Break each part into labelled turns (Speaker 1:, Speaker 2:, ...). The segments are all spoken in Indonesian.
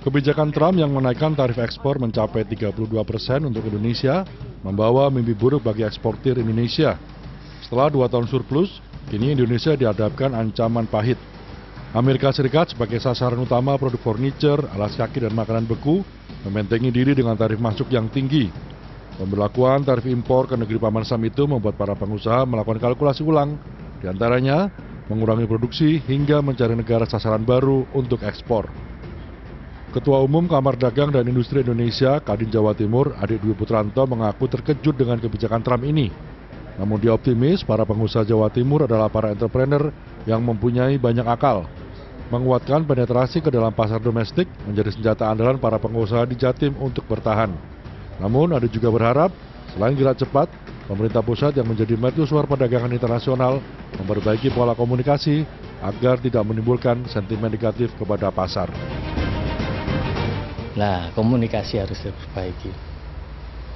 Speaker 1: Kebijakan Trump yang menaikkan tarif ekspor mencapai 32% untuk Indonesia membawa mimpi buruk bagi eksportir Indonesia. Setelah 2 tahun surplus, kini Indonesia dihadapkan ancaman pahit. Amerika Serikat sebagai sasaran utama produk furniture, alas kaki, dan makanan beku membentengi diri dengan tarif masuk yang tinggi. Pemberlakuan tarif impor ke negeri Paman Sam itu membuat para pengusaha melakukan kalkulasi ulang, diantaranya mengurangi produksi hingga mencari negara sasaran baru untuk ekspor. Ketua Umum Kamar Dagang dan Industri Indonesia, Kadin Jawa Timur, Adik Dwi Putranto mengaku terkejut dengan kebijakan Trump ini. Namun dia optimis para pengusaha Jawa Timur adalah para entrepreneur yang mempunyai banyak akal. Menguatkan penetrasi ke dalam pasar domestik menjadi senjata andalan para pengusaha di Jatim untuk bertahan. Namun ada juga berharap, selain gerak cepat, pemerintah pusat yang menjadi mercusuar perdagangan internasional memperbaiki pola komunikasi agar tidak menimbulkan sentimen negatif kepada pasar.
Speaker 2: Nah, komunikasi harus diperbaiki.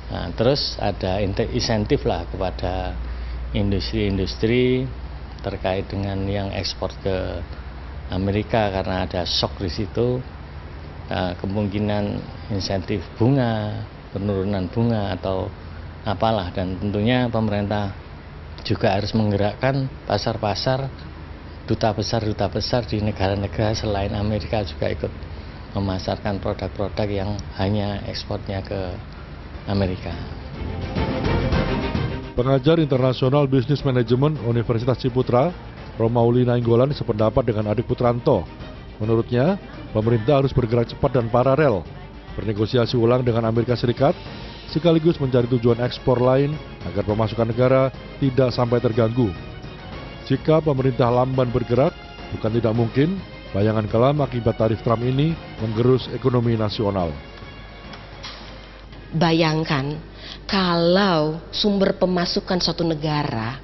Speaker 2: Nah, terus ada insentif lah kepada industri-industri terkait dengan yang ekspor ke Amerika karena ada shock di situ. Nah, kemungkinan insentif bunga, penurunan bunga atau apalah, dan tentunya pemerintah juga harus menggerakkan pasar-pasar, duta besar di negara-negara selain Amerika juga ikut memasarkan produk-produk yang hanya ekspornya ke Amerika.
Speaker 1: Pengajar internasional bisnis manajemen Universitas Ciputra, Romauli Nainggolan sependapat dengan Adik Putranto. Menurutnya, pemerintah harus bergerak cepat dan paralel, bernegosiasi ulang dengan Amerika Serikat, sekaligus mencari tujuan ekspor lain agar pemasukan negara tidak sampai terganggu. Jika pemerintah lamban bergerak, bukan tidak mungkin bayangan kelam akibat tarif Trump ini menggerus ekonomi nasional.
Speaker 3: Bayangkan kalau sumber pemasukan suatu negara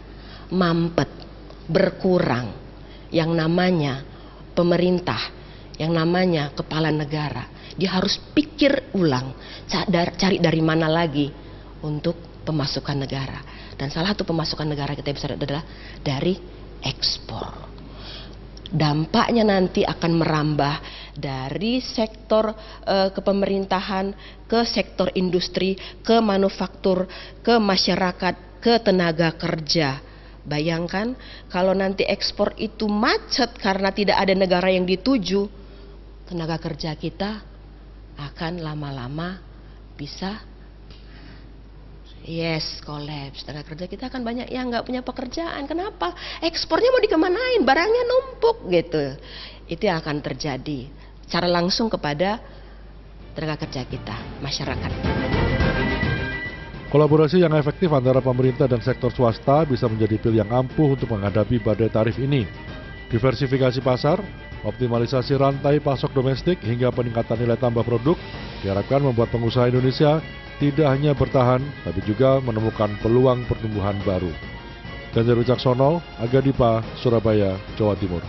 Speaker 3: mampet, berkurang, yang namanya pemerintah, yang namanya kepala negara, dia harus pikir ulang, cari dari mana lagi untuk pemasukan negara. Dan salah satu pemasukan negara kita bisa adalah dari ekspor. Dampaknya nanti akan merambah dari sektor kepemerintahan ke sektor industri, ke manufaktur, ke masyarakat, ke tenaga kerja. Bayangkan kalau nanti ekspor itu macet karena tidak ada negara yang dituju, tenaga kerja kita akan lama-lama bisa kolaps. Tenaga kerja kita akan banyak yang nggak punya pekerjaan. Kenapa? Ekspornya mau dikemanain? Barangnya numpuk gitu. Itu yang akan terjadi secara langsung kepada tenaga kerja kita, masyarakat.
Speaker 1: Kolaborasi yang efektif antara pemerintah dan sektor swasta bisa menjadi pil yang ampuh untuk menghadapi badai tarif ini. Diversifikasi pasar, optimalisasi rantai pasok domestik hingga peningkatan nilai tambah produk diharapkan membuat pengusaha Indonesia tidak hanya bertahan, tapi juga menemukan peluang pertumbuhan baru. Ganjar Wicaksono, Aga Dipa, Surabaya, Jawa Timur.